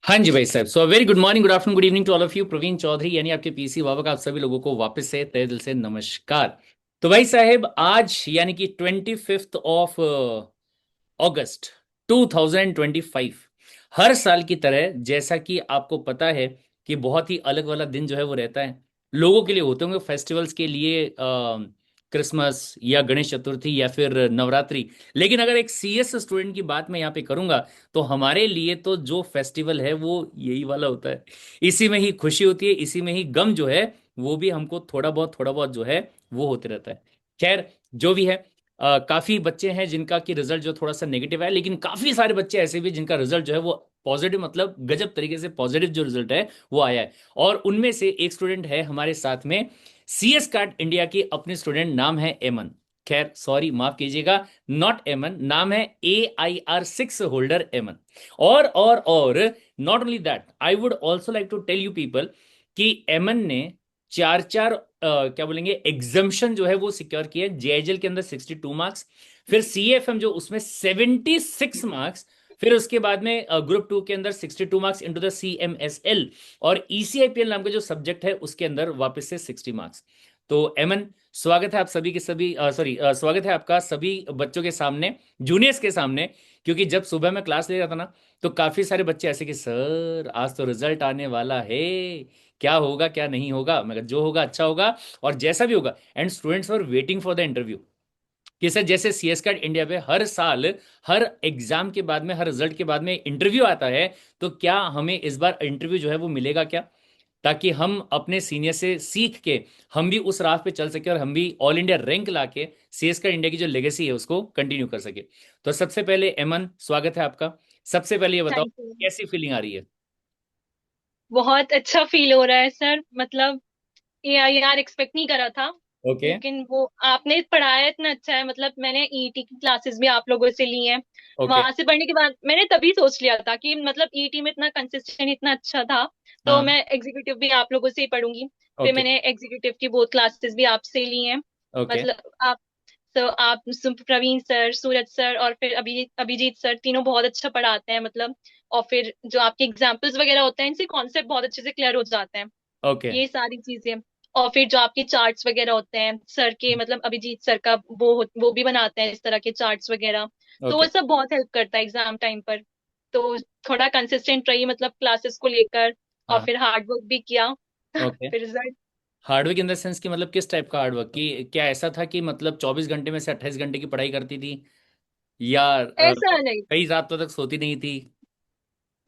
हाँ जी भाई साहब। So very good morning, good afternoon, good evening to all of you. Praveen Chaudhary यानी आपके पीसी बाबा का आप सभी लोगों को वापस से तहे दिल से नमस्कार। तो भाई साहब, आज यानी कि 25 ऑफ अगस्त 2025, हर साल की तरह जैसा कि आपको पता है कि बहुत ही अलग वाला दिन जो है वो रहता है। लोगों के लिए होते होंगे फेस्टिवल्स के लिए क्रिसमस या गणेश चतुर्थी या फिर नवरात्रि। लेकिन अगर एक सीएस स्टूडेंट की बात मैं यहाँ पे करूंगा तो हमारे लिए तो जो फेस्टिवल है वो यही वाला होता है। इसी में ही खुशी होती है, इसी में ही गम जो है वो भी हमको थोड़ा बहुत जो है वो होते रहता है। खैर, जो भी है, काफी बच्चे हैं जिनका कि रिजल्ट जो थोड़ा सा नेगेटिव है, लेकिन काफी सारे बच्चे ऐसे भी जिनका रिजल्ट जो है वो पॉजिटिव, मतलब गजब तरीके से पॉजिटिव जो रिजल्ट है वो आया है। और उनमें से एक स्टूडेंट है हमारे साथ में, सीएस कार्ड इंडिया की अपनी स्टूडेंट, नाम है एमन। खैर सॉरी, माफ कीजिएगा, नॉट एमन, नाम है AIR 6 होल्डर एमन। और not only that, I would also like to tell you people कि एमन ने चार चार क्या बोलेंगे एग्जाम्शन जो है वो सिक्योर किया। जेएचएल के अंदर 62 मार्क्स, फिर सीएफएम जो उसमें 76 मार्क्स, फिर उसके बाद में ग्रुप 2 के अंदर 62 मार्क्स इनटू द CMSL, और ECIPL नाम का जो सब्जेक्ट है उसके अंदर वापस से 60 मार्क्स। तो एमन, स्वागत है आप सभी के सभी, सॉरी, स्वागत है आपका सभी बच्चों के सामने, जूनियर्स के सामने। क्योंकि जब सुबह मैं क्लास ले रहा था ना, तो काफी सारे बच्चे ऐसे कि सर आज तो रिजल्ट आने वाला है, क्या होगा क्या नहीं होगा। मगर जो होगा अच्छा होगा, और जैसा भी होगा। And students are waiting for the interview. कि सर जैसे सीएस कार्ड इंडिया पे हर साल, हर एग्जाम के बाद में, हर रिजल्ट के बाद में इंटरव्यू आता है, तो क्या हमें इस बार इंटरव्यू जो है वो मिलेगा क्या, ताकि हम अपने सीनियर से सीख के हम भी उस राह पे चल सके और हम भी ऑल इंडिया रैंक लाके सीएस कार्ड इंडिया की जो लेगेसी है उसको कंटिन्यू कर सके। तो सबसे पहले एमन, स्वागत है आपका। सबसे पहले ये बताओ, थैंक यू। कैसी फीलिंग आ रही है? बहुत अच्छा फील हो रहा है सर। मतलब AIR एक्सपेक्ट नहीं करा था, ओके। लेकिन वो आपने पढ़ाया इतना अच्छा है। मतलब मैंने ईटी की क्लासेस भी आप लोगों से ली हैं। ओके। वहां से पढ़ने के बाद मैंने तभी सोच लिया था कि मतलब ईटी में इतना कंसिस्टेंट इतना अच्छा था, तो हाँ। मैं एग्जीक्यूटिव भी आप लोगों से ही पढ़ूंगी। फिर ओके। मैंने एग्जीक्यूटिव की बहुत क्लासेस भी आपसे ली हैं। ओके। मतलब आप, तो आप प्रवीण सर, सूरज सर और फिर अभिजीत सर, तीनों बहुत अच्छा पढ़ाते हैं। मतलब और फिर जो आपके एग्जाम्पल्स वगैरह होते हैं, इनसे कॉन्सेप्ट बहुत अच्छे से क्लियर हो जाते हैं, ओके। ये सारी चीजें। और फिर जो आपके चार्ट्स वगैरह होते हैं सर के, मतलब अभिजीत सर का वो भी बनाते हैं इस तरह के चार्ट्स वगैरह। तो वो ओके। सब बहुत हेल्प करता है एग्जाम टाइम पर। तो थोड़ा कंसिस्टेंट रही मतलब क्लासेस को लेकर, और हाँ। फिर हार्ड वर्क भी किया। ओके। फिर result. Hard work in the sense कि मतलब किस टाइप का हार्डवर्क, कि क्या ऐसा था कि मतलब 24 घंटे में से 28 घंटे की पढ़ाई करती थी, या ऐसा नहीं, कई रातों तक सोती नहीं थी?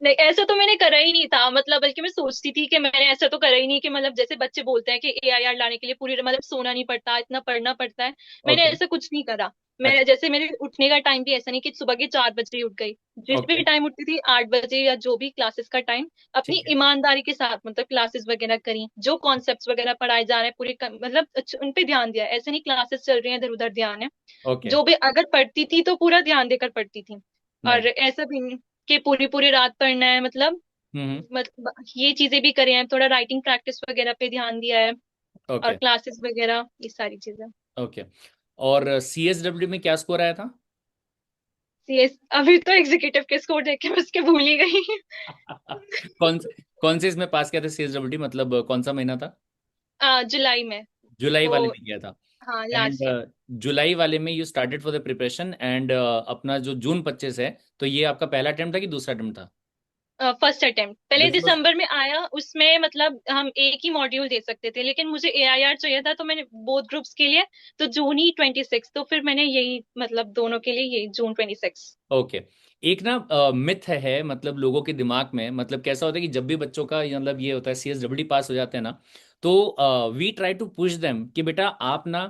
नहीं ऐसा तो मैंने करा ही नहीं था। मतलब बल्कि मैं सोचती थी कि मैंने ऐसा तो करा ही नहीं कि मतलब जैसे बच्चे बोलते हैं कि AIR लाने के लिए पूरी मतलब सोना नहीं पड़ता, इतना पढ़ना पड़ता है। मैंने ओके। ऐसा कुछ नहीं करा। मैं अच्छा। जैसे मेरे उठने का टाइम भी ऐसा नहीं कि सुबह के 4 बजे ही उठ गई। जिस भी ओके। टाइम उठती थी, 8 बजे या जो भी क्लासेस का टाइम, अपनी ठीक है। ईमानदारी के साथ मतलब क्लासेस वगैरह करी। जो कॉन्सेप्ट्स वगैरह पढ़ाए जा रहे हैं पूरे मतलब उन पे ध्यान दिया। ऐसे नहीं क्लासेस चल रही हैं इधर उधर ध्यान है। ओके। जो भी अगर पढ़ती थी तो पूरा ध्यान देकर पढ़ती थी। और नाइस। ऐसा भी नहीं कि पूरी पूरी रात पढ़ना है। हम्म। मतलब ये चीजें भी करे हैं, थोड़ा राइटिंग प्रैक्टिस वगैरह पे ध्यान दिया है, और ओके। क्लासेस वगैरह ये सारी चीजें। ओके। और CSW में क्या स्कोर आया था? सीएस अभी तो एग्जीक्यूटिव के स्कोर देख के मैं उसके भूल ही गई। कौन से, कौन से इसमें पास किया था CSW, मतलब कौन सा महीना था? जुलाई में। जुलाई वो वाले में किया था। हाँ, एंड लास्ट ईयर। जुलाई वाले में you started for the preparation, and अपना जो जून 25 है, तो ये आपका पहला अटेम्प्ट था कि दूसरा अटेम्प्ट था? फर्स्ट अटेम्प्ट पहले दिस वाज। दिसंबर में आया। उसमें मतलब हम एक ही मॉड्यूल दे सकते थे, लेकिन मुझे AIR चाहिए था तो मैंने बोथ ग्रुप्स के लिए तो जून ही 26, तो फिर मैंने यही मतलब दोनों के लिए यही जून 26। ओके। एक ना मिथ है, मतलब लोगों के दिमाग में, मतलब कैसा होता है कि जब भी बच्चों का मतलब ये होता है CSWD पास हो जाते हैं ना, तो we try to push them कि बेटा आप ना,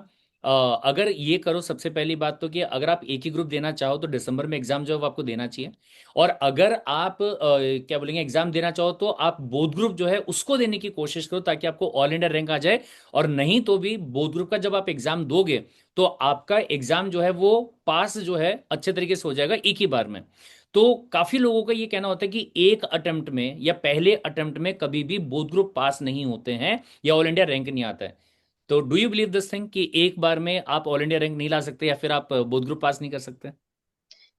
अगर ये करो, सबसे पहली बात तो कि अगर आप एक ही ग्रुप देना चाहो तो दिसंबर में एग्जाम जो है वो आपको देना चाहिए। और अगर आप क्या बोलेंगे एग्जाम देना चाहो तो आप बोथ ग्रुप जो है उसको देने की कोशिश करो, ताकि आपको ऑल इंडिया रैंक आ जाए। और नहीं तो भी बोथ ग्रुप का जब आप एग्जाम दोगे, तो आपका एग्जाम जो है वो पास जो है अच्छे तरीके से हो जाएगा एक ही बार में। तो काफी लोगों का ये कहना होता है कि एक अटेम्प्ट में या पहले अटेम्प्ट में कभी भी बोथ ग्रुप पास नहीं होते हैं, या ऑल इंडिया रैंक नहीं आता है। तो do you believe this thing कि एक बार में आप ऑल इंडिया रैंक नहीं ला सकते, या फिर आप बोथ ग्रुप पास नहीं कर सकते?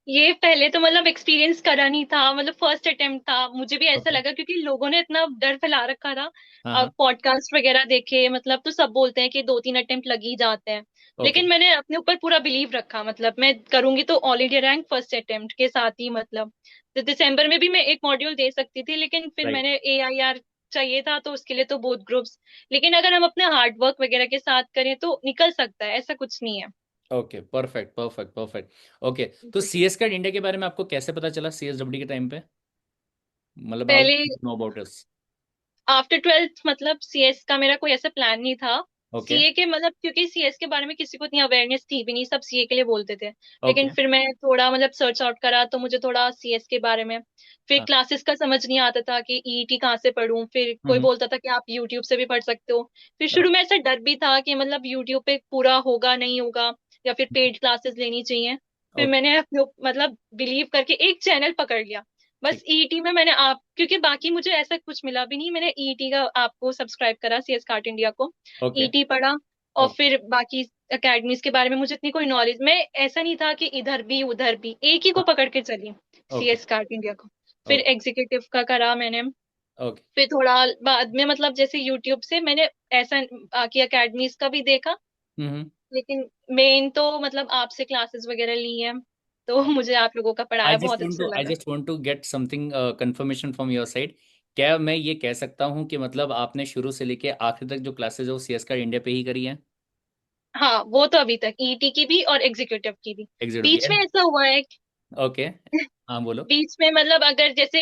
ये पहले तो मतलब एक्सपीरियंस करा नहीं था, मतलब फर्स्ट अटेम्प्ट था, मुझे भी ऐसा ओके। लगा क्योंकि लोगों ने इतना डर फैला रखा था। हाँ हाँ। अब पॉडकास्ट वगैरह देखे, मतलब तो सब बोलते हैं कि 2-3 अटेम्प्ट लग ही जाते हैं। ओके। लेकिन मैंने अपने ऊपर पूरा बिलीव रखा, मतलब मैं करूंगी तो all India rank first attempt के साथ ही, मतलब तो दिसंबर में भी मैं एक मॉड्यूल दे सकती थी, लेकिन फिर राइट। मैंने AIR चाहिए था तो उसके लिए तो बोथ ग्रुप्स। लेकिन अगर हम अपने हार्ड वर्क वगैरह के साथ करें तो निकल सकता है, ऐसा कुछ नहीं है। Okay, perfect perfect perfect. Okay, तो सी एस कार्ड इंडिया के बारे में आपको कैसे पता चला सी एस डब्ल्यू के टाइम पे? मतलब हाउ पहले know about this? After twelfth, मतलब CS का मेरा कोई ऐसा प्लान नहीं था। ओके। सीए के मतलब क्योंकि CS के बारे में किसी को इतनी अवेयरनेस थी भी नहीं, सब सीए के लिए बोलते थे। लेकिन ओके। फिर मैं थोड़ा मतलब सर्च आउट करा तो मुझे थोड़ा CS के बारे में, फिर हाँ। क्लासेस का समझ नहीं आता था कि EET कहाँ से पढूं, फिर कोई हम्म। बोलता था कि आप यूट्यूब से भी पढ़ सकते हो। फिर शुरू ओके। में ऐसा डर भी था कि मतलब यूट्यूब पे पूरा होगा नहीं होगा, या फिर पेड क्लासेस लेनी चाहिए। फिर ओके। मैंने अपने मतलब बिलीव करके एक चैनल पकड़ लिया। बस ठीक। EET में मैंने आप, क्योंकि बाकी मुझे ऐसा कुछ मिला भी नहीं, मैंने EET का आपको सब्सक्राइब करा, CS कार्ट इंडिया को, ओके। EET पढ़ा। और ओके। फिर बाकी एकेडमीज के बारे में मुझे इतनी कोई नॉलेज, मैं ऐसा नहीं था कि इधर भी उधर भी, एक ही को हाँ। पकड़ के चली, ओके। CS कार्ट इंडिया को। फिर ओके। एग्जीक्यूटिव का करा मैंने। ओके। फिर थोड़ा बाद में मतलब जैसे यूट्यूब से मैंने ऐसा बाकी एकेडमीज का भी देखा। हम्म। लेकिन मेन तो मतलब आपसे क्लासेस वगैरह ली है, तो मुझे आप लोगों का पढ़ाया बहुत अच्छा आई लगा। Just want to get something confirmation from your side. क्या मैं ये कह सकता हूँ कि मतलब आपने शुरू से लेके आखिर तक जो क्लासेज है वो सी एस कार्ड इंडिया पे ही करी है? हाँ, वो तो अभी तक ET की भी और एग्जीक्यूटिव की भी। एग्जीक्यूटिव बीच में की? ऐसा हुआ है ओके। हाँ बोलो। बीच में मतलब अगर जैसे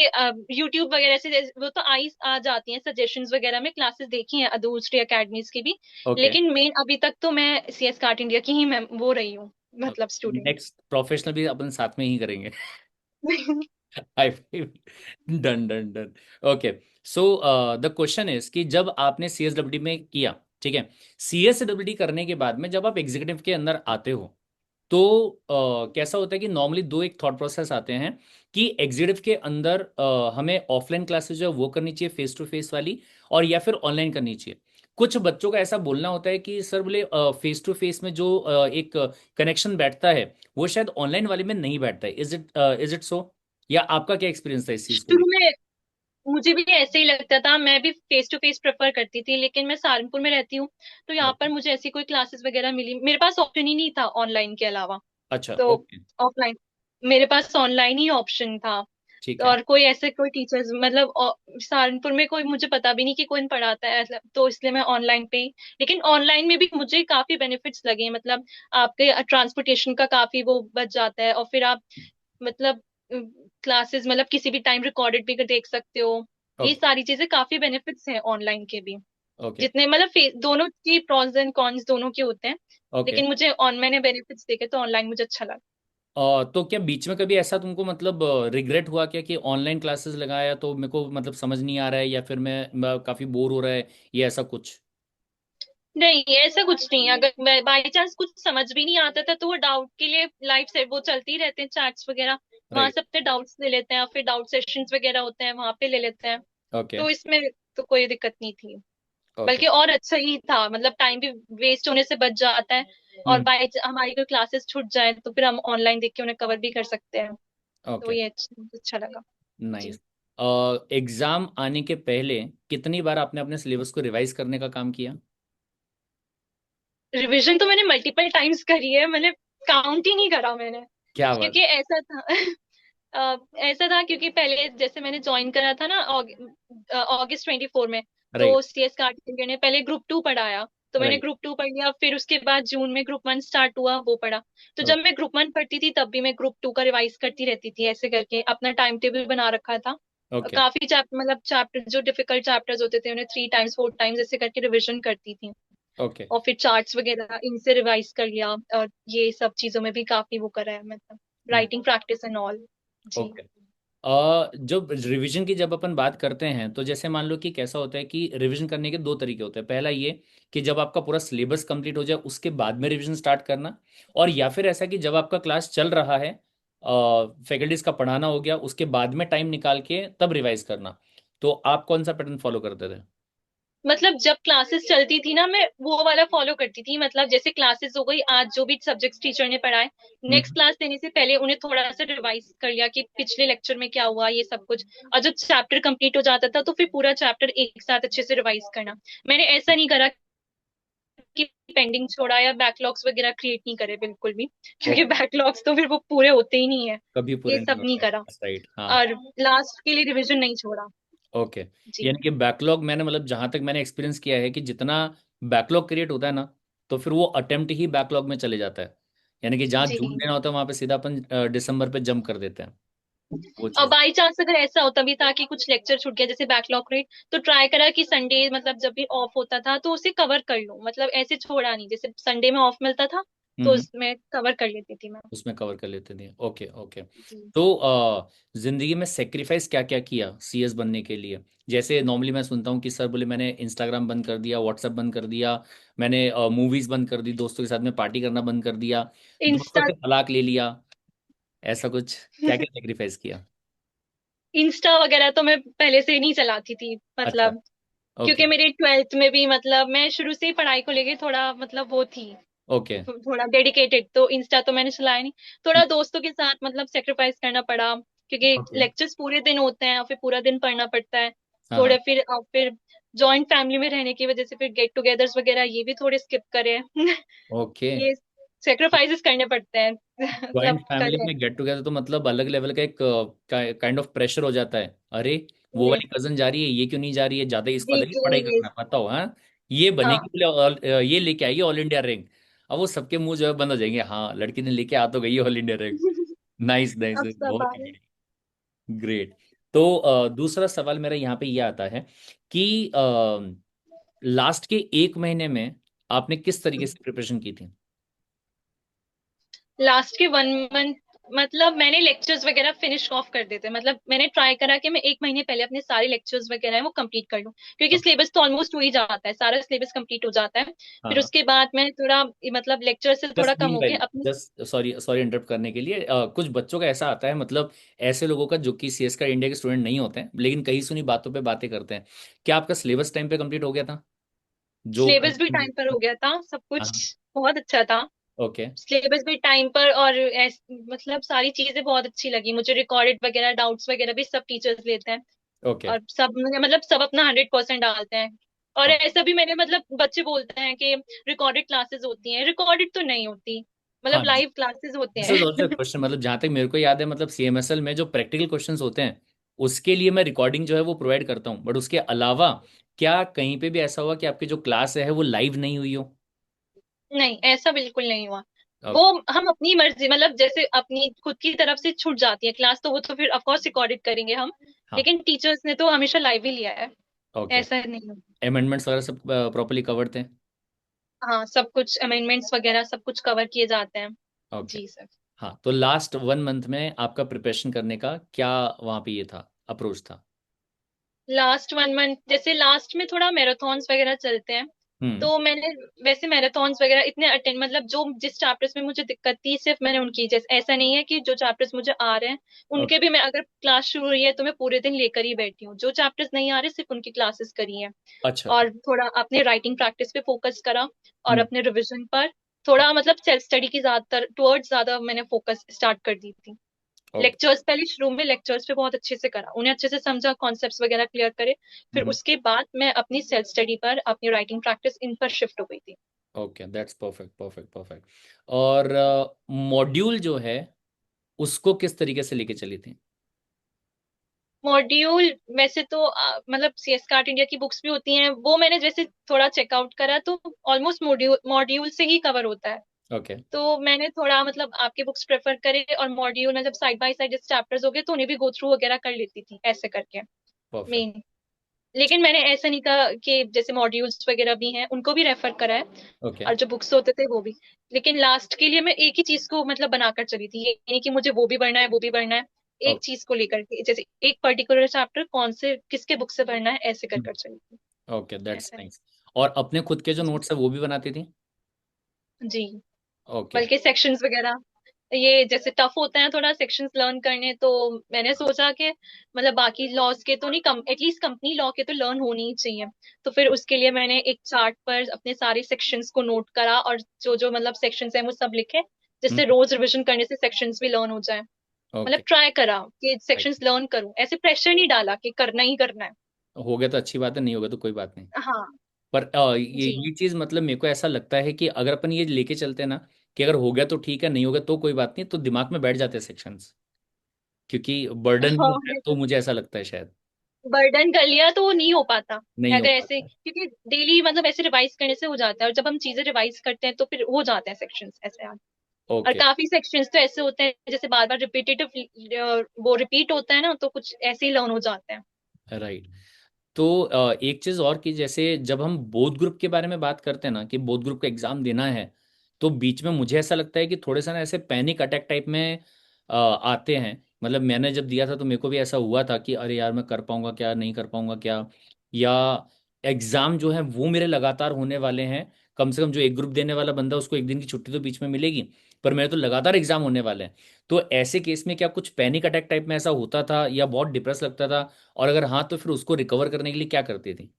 यूट्यूब वगैरह से वो तो आ जाती हैं सजेशंस वगैरह में, क्लासेस देखी हैं दूसरी एकेडमीज की भी। ओके। लेकिन मेन अभी तक तो मैं CS कार्ट इंडिया की ही मैं वो रही हूँ, मतलब स्टूडेंट। नेक्स्ट प्रोफेशनल भी अपन साथ में ही करेंगे। I done done done. Okay. So the question is कि जब आपने सी एस डब्ल्यू में किया, ठीक है, सी एस डब्ल्यू करने के बाद में जब आप एग्जीक्यूटिव के अंदर आते हो, तो कैसा होता है कि नॉर्मली दो एक थॉट प्रोसेस आते हैं कि एग्जीक्यूटिव के अंदर हमें ऑफलाइन क्लासेस जो है वो करनी चाहिए फेस टू फेस वाली, और या फिर ऑनलाइन करनी चाहिए। कुछ बच्चों का ऐसा बोलना होता है कि सर बोले फेस टू फेस में जो एक कनेक्शन बैठता है वो शायद ऑनलाइन वाले में नहीं बैठता है। Is it so? या आपका क्या एक्सपीरियंस था इस चीज को शुरू लेकर? में मुझे भी ऐसे ही लगता था, मैं भी फेस टू फेस प्रेफर करती थी, लेकिन मैं सहारनपुर में रहती हूँ, तो यहाँ पर ओके। मुझे ऐसी कोई क्लासेस वगैरह मिली, मेरे पास ऑप्शन ही नहीं था ऑनलाइन के अलावा। अच्छा। तो ओके। ऑफलाइन, मेरे पास ऑनलाइन ही ऑप्शन था। ठीक है। और कोई ऐसे कोई टीचर्स मतलब सहारनपुर में कोई मुझे पता भी नहीं कि कौन पढ़ाता है, तो इसलिए मैं ऑनलाइन पे ही। लेकिन ऑनलाइन में भी मुझे काफी बेनिफिट्स लगे, मतलब आपके ट्रांसपोर्टेशन का काफी वो बच जाता है, और फिर आप मतलब क्लासेस मतलब किसी भी टाइम रिकॉर्डेड भी देख सकते हो। ये ओके। सारी चीजें काफी बेनिफिट्स हैं ऑनलाइन के भी। ओके। जितने मतलब दोनों की प्रॉन्स एंड कॉन्स दोनों के होते हैं। ओके। लेकिन मुझे ऑन मैंने बेनिफिट्स देखे तो ऑनलाइन मुझे अच्छा लगा। तो क्या बीच में कभी ऐसा तुमको मतलब रिग्रेट हुआ क्या कि ऑनलाइन क्लासेस लगाया तो मेरे को मतलब समझ नहीं आ रहा है, या फिर मैं काफी बोर हो रहा है, ये ऐसा कुछ? नहीं, ऐसा कुछ नहीं, अगर बाई चांस कुछ समझ भी नहीं आता था तो वो डाउट के लिए लाइव से वो चलते ही रहते हैं चैट्स वगैरह, वहां राइट। सबसे डाउट्स ले लेते हैं, और फिर डाउट सेशंस वगैरह होते हैं वहां पे ले लेते हैं। ओके। तो इसमें तो कोई दिक्कत नहीं थी। ओके। बल्कि और अच्छा ही था, मतलब टाइम भी वेस्ट होने से बच जाता है। और हम्म। बाई हमारी कोई क्लासेस छूट जाए तो फिर हम ऑनलाइन देख के उन्हें कवर भी कर सकते हैं। तो ओके। ये अच्छा लगा। जी। नाइस। एग्जाम आने के पहले कितनी बार आपने अपने सिलेबस को रिवाइज करने का काम किया? रिवीजन तो मैंने मल्टीपल टाइम्स करी है, मैंने काउंट ही नहीं करा मैंने। क्या बात! क्योंकि ऐसा था ऐसा था क्योंकि पहले जैसे मैंने ज्वाइन करा था ना अगस्त 24 में। राइट। तो CS कार्टिंग ने पहले ग्रुप 2 पढ़ाया, तो मैंने राइट। ग्रुप 2 पढ़ लिया, फिर उसके बाद जून में ग्रुप 1 स्टार्ट हुआ, वो पढ़ा। तो जब मैं ग्रुप 1 पढ़ती थी तब भी मैं ग्रुप 2 का रिवाइज करती रहती थी, ऐसे करके अपना टाइम टेबल बना रखा था। ओके। काफी चैप्टर मतलब चैप्टर जो डिफिकल्ट चैप्टर्स होते थे उन्हें 3 टाइम्स 4 टाइम्स ऐसे करके रिविजन करती थी। ओके। और फिर चार्ट्स वगैरह इनसे रिवाइज कर लिया, और ये सब चीजों में भी काफी वो करा है, मतलब राइटिंग प्रैक्टिस एंड ऑल। जी। ओके। जब रिवीजन की जब अपन बात करते हैं तो जैसे मान लो कि कैसा होता है कि रिवीजन करने के दो तरीके होते हैं। पहला ये कि जब आपका पूरा सिलेबस कंप्लीट हो जाए उसके बाद में रिवीजन स्टार्ट करना, और या फिर ऐसा कि जब आपका क्लास चल रहा है, फैकल्टीज का पढ़ाना हो गया, उसके बाद में टाइम निकाल के तब रिवाइज करना। तो आप कौन सा पैटर्न फॉलो करते थे? मतलब जब क्लासेस चलती थी ना, मैं वो वाला फॉलो करती थी। मतलब जैसे क्लासेस हो गई, आज जो भी सब्जेक्ट्स टीचर ने पढ़ाए, नेक्स्ट हम्म। क्लास देने से पहले उन्हें थोड़ा सा रिवाइज कर लिया कि पिछले लेक्चर में क्या हुआ, ये सब कुछ। और जब चैप्टर कंप्लीट हो जाता था तो फिर पूरा चैप्टर एक साथ अच्छे से रिवाइज करना। मैंने ऐसा नहीं करा कि पेंडिंग छोड़ा या बैकलॉग्स वगैरह क्रिएट नहीं करे बिल्कुल भी, क्योंकि ओके। बैकलॉग्स तो फिर वो पूरे होते ही नहीं है। कभी ये पूरे नहीं सब नहीं होते, करा। राइट, हाँ। और लास्ट के लिए रिवीजन नहीं छोड़ा। ओके। जी। यानी कि बैकलॉग मैंने मतलब जहां तक मैंने एक्सपीरियंस किया है कि जितना बैकलॉग क्रिएट होता है ना, तो फिर वो अटेम्प्ट ही बैकलॉग में चले जाता है। यानी कि जहाँ जी। जून देना होता है वहां पे सीधा अपन दिसंबर पे जंप कर देते हैं, वो और चीज़। बाई चांस अगर ऐसा होता भी था कि कुछ लेक्चर छूट गया जैसे बैकलॉग रेट, तो ट्राई करा कि संडे मतलब जब भी ऑफ होता था तो उसे कवर कर लूं। मतलब ऐसे छोड़ा नहीं, जैसे संडे में ऑफ मिलता था तो हम्म। उसमें कवर कर लेती थी मैं। उसमें कवर कर लेते थे, ओके ओके। जी। तो जिंदगी में सेक्रीफाइस क्या क्या किया सीएस बनने के लिए? जैसे नॉर्मली मैं सुनता हूँ कि सर बोले मैंने इंस्टाग्राम बंद कर दिया, व्हाट्सएप बंद कर दिया, मैंने मूवीज बंद कर दी, दोस्तों के साथ में पार्टी करना बंद कर दिया, दोस्तों इंस्टा। से तलाक ले लिया, ऐसा कुछ क्या क्या सेक्रीफाइस किया? इंस्टा वगैरह तो मैं पहले से ही नहीं चलाती थी अच्छा। मतलब, ओके क्योंकि मेरे ट्वेल्थ में भी मतलब मैं शुरू से ही पढ़ाई को लेके थोड़ा मतलब वो थी, ओके। थोड़ा डेडिकेटेड। तो इंस्टा तो मैंने चलाया नहीं। थोड़ा दोस्तों के साथ मतलब सेक्रीफाइस करना पड़ा, क्योंकि ओके। लेक्चर्स पूरे दिन होते हैं और फिर पूरा दिन पढ़ना पड़ता है। हाँ हाँ। थोड़े फिर जॉइंट फैमिली में रहने की वजह से फिर गेट टुगेदर्स वगैरह ये भी थोड़े स्किप करे। ओके। ये सेक्रीफाइसेस करने पड़ते हैं। ज्वाइंट मतलब फैमिली करे। में गेट टुगेदर तो मतलब अलग लेवल का एक काइंड ऑफ प्रेशर हो जाता है। अरे वो ये वाली कजन जा रही है, ये क्यों नहीं जा रही है, ज्यादा इसको जी अलग ही जी पढ़ाई ये। करना पता हो, हाँ। ये हाँ। बनेगी बोले ये लेके आइए ऑल इंडिया रैंक। अब वो सबके मुंह जो है बंद हो जाएंगे, हाँ लड़की ने लेके आ तो गई है all India rank. Nice nice, अब सब बहुत आए। ही ग्रेट। तो दूसरा सवाल मेरा यहाँ पे ये आता है कि लास्ट के एक महीने में आपने किस तरीके से प्रिपरेशन की थी? लास्ट के 1 मंथ मतलब मैंने लेक्चर्स वगैरह फिनिश ऑफ कर देते। मतलब मैंने ट्राई करा कि मैं 1 महीने पहले अपने सारे लेक्चर्स वगैरह हैं वो कंप्लीट कर लूं, क्योंकि ओके। सिलेबस तो ऑलमोस्ट हो ही जाता है, सारा सिलेबस कंप्लीट हो जाता है। हाँ फिर हाँ। उसके बाद मैं थोड़ा मतलब लेक्चर से थोड़ा जस्ट कम मीन होके वाइल, अपने। जस्ट सॉरी सॉरी इंटरप्ट करने के लिए, कुछ बच्चों का ऐसा आता है, मतलब ऐसे लोगों का जो कि सीएस का इंडिया के स्टूडेंट नहीं होते हैं लेकिन कहीं सुनी बातों पे बातें करते हैं। क्या आपका सिलेबस टाइम पे कंप्लीट हो गया था जो सिलेबस भी कंप्लीट? टाइम पर हो गया था, सब हाँ कुछ हाँ। बहुत अच्छा था। ओके सिलेबस भी टाइम पर, और मतलब सारी चीजें बहुत अच्छी लगी मुझे। रिकॉर्डेड वगैरह डाउट्स वगैरह भी सब टीचर्स लेते हैं, ओके और सब मतलब सब अपना 100% डालते हैं। और ओके। ऐसा भी मैंने मतलब बच्चे बोलते हैं कि रिकॉर्डेड क्लासेस होती हैं, रिकॉर्डेड तो नहीं होती, हाँ, मतलब लाइव क्लासेस होते दिस इज ऑल्सो हैं। क्वेश्चन, मतलब जहाँ तक मेरे को याद है, मतलब सीएमएसएल में जो प्रैक्टिकल क्वेश्चंस होते हैं उसके लिए मैं रिकॉर्डिंग जो है वो प्रोवाइड करता हूँ, बट उसके अलावा क्या कहीं पे भी ऐसा हुआ कि आपकी जो क्लास है वो लाइव नहीं हुई हो? नहीं, ऐसा बिल्कुल नहीं हुआ। वो ओके। हम अपनी मर्जी, मतलब जैसे अपनी खुद की तरफ से छूट जाती है क्लास तो वो तो फिर ऑफ कोर्स रिकॉर्डेड करेंगे हम। हाँ। लेकिन टीचर्स ने तो हमेशा लाइव ही लिया है। ओके। ऐसा नहीं हुआ। अमेंडमेंट्स वगैरह सब प्रॉपर्ली कवर्ड थे? हाँ, सब कुछ अमेंडमेंट्स वगैरह सब कुछ कवर किए जाते हैं। ओके। जी सर। हाँ, तो लास्ट 1 मंथ में आपका प्रिपरेशन करने का क्या वहाँ पे ये था, अप्रोच था? लास्ट 1 मंथ जैसे लास्ट में थोड़ा मैराथन्स वगैरह चलते हैं, हम्म। तो मैंने वैसे मैराथन्स वगैरह इतने अटेंड, मतलब जो जिस चैप्टर्स में मुझे दिक्कत थी सिर्फ मैंने उनकी, जैसे ऐसा नहीं है कि जो चैप्टर्स मुझे आ रहे हैं उनके ओके। भी मैं, अगर क्लास शुरू हुई है तो मैं पूरे दिन लेकर ही बैठी हूँ। जो चैप्टर्स नहीं आ रहे सिर्फ उनकी क्लासेस करी हैं। अच्छा। और थोड़ा अपने राइटिंग प्रैक्टिस पे फोकस करा, और हम्म। अपने रिविजन पर थोड़ा मतलब सेल्फ स्टडी की ज्यादातर टुवर्ड्स ज्यादा मैंने फोकस स्टार्ट कर दी थी। ओके। लेक्चर्स पहले शुरू में लेक्चर्स पे बहुत अच्छे से करा, उन्हें अच्छे से समझा, कॉन्सेप्ट्स वगैरह क्लियर करे। फिर हम्म। उसके बाद मैं अपनी सेल्फ स्टडी पर, अपनी राइटिंग प्रैक्टिस इन पर शिफ्ट हो गई थी। Okay, that's perfect perfect perfect. और मॉड्यूल जो है उसको किस तरीके से लेके चली थी? मॉड्यूल वैसे तो मतलब सीएस कार्ट इंडिया की बुक्स भी होती हैं, वो मैंने जैसे थोड़ा चेकआउट करा तो ऑलमोस्ट मॉड्यूल मॉड्यूल से ही कवर होता है। ओके। तो मैंने थोड़ा मतलब आपके बुक्स प्रेफर करे, और मॉड्यूल में जब साइड बाय साइड जैसे चैप्टर्स हो गए तो उन्हें भी गो थ्रू वगैरह कर लेती थी ऐसे करके। परफेक्ट। मेन, लेकिन मैंने ऐसा नहीं कहा कि जैसे मॉड्यूल्स वगैरह भी हैं उनको भी रेफर करा है, ओके। और जो बुक्स होते थे वो भी। लेकिन लास्ट के लिए मैं एक ही चीज को मतलब बनाकर चली थी, ये नहीं कि मुझे वो भी पढ़ना है वो भी पढ़ना है। एक चीज को लेकर के, जैसे एक पर्टिकुलर चैप्टर कौन से किसके बुक से पढ़ना है ऐसे कर कर चली थी। ओके, दैट्स ऐसा नहीं। नाइस। और अपने खुद के जो जी। नोट्स है वो भी बनाती थी? जी। ओके। बल्कि सेक्शंस वगैरह ये जैसे टफ होता है थोड़ा सेक्शंस लर्न करने, तो मैंने सोचा कि मतलब बाकी लॉज के तो नहीं, कम एटलीस्ट कंपनी लॉ के तो लर्न होनी ही चाहिए। तो फिर उसके लिए मैंने एक चार्ट पर अपने सारे सेक्शंस को नोट करा, और जो जो मतलब सेक्शंस हैं वो सब लिखे, जिससे रोज रिवीजन करने से सेक्शंस भी लर्न हो जाए। मतलब ओके। ट्राई करा कि सेक्शंस लर्न करूं, ऐसे प्रेशर नहीं डाला कि करना ही करना है। हो गया तो अच्छी बात है, नहीं होगा तो कोई बात नहीं। हाँ पर ये जी। ये चीज मतलब मेरे को ऐसा लगता है कि अगर अपन ये लेके चलते हैं ना, कि अगर हो गया तो ठीक है, नहीं होगा तो कोई बात नहीं, तो दिमाग में बैठ जाते हैं सेक्शंस, क्योंकि बर्डन हाँ है, तो मुझे ऐसा लगता है शायद बर्डन कर लिया तो वो नहीं हो पाता। नहीं हो अगर ऐसे, पाता। क्योंकि डेली मतलब ऐसे रिवाइज करने से हो जाता है, और जब हम चीजें रिवाइज करते हैं तो फिर हो जाते हैं सेक्शंस ऐसे याद। और ओके। काफी सेक्शंस तो ऐसे होते हैं जैसे बार बार रिपीटेटिव वो रिपीट होता है ना, तो कुछ ऐसे ही लर्न हो जाते हैं। राइट। तो एक चीज और कि जैसे जब हम बोथ ग्रुप के बारे में बात करते हैं ना, कि बोथ ग्रुप का एग्जाम देना है, तो बीच में मुझे ऐसा लगता है कि थोड़े सा ना ऐसे पैनिक अटैक टाइप में आते हैं। मतलब मैंने जब दिया था तो मेरे को भी ऐसा हुआ था कि अरे यार मैं कर पाऊंगा क्या, नहीं कर पाऊंगा क्या, या एग्जाम जो है वो मेरे लगातार होने वाले हैं। कम से कम जो एक ग्रुप देने वाला बंदा उसको एक दिन की छुट्टी तो बीच में मिलेगी, पर मेरे तो लगातार एग्जाम होने वाले हैं। तो ऐसे केस में क्या कुछ पैनिक अटैक टाइप में ऐसा होता था, या बहुत डिप्रेस लगता था, और अगर हाँ तो फिर उसको रिकवर करने के लिए क्या करती थी?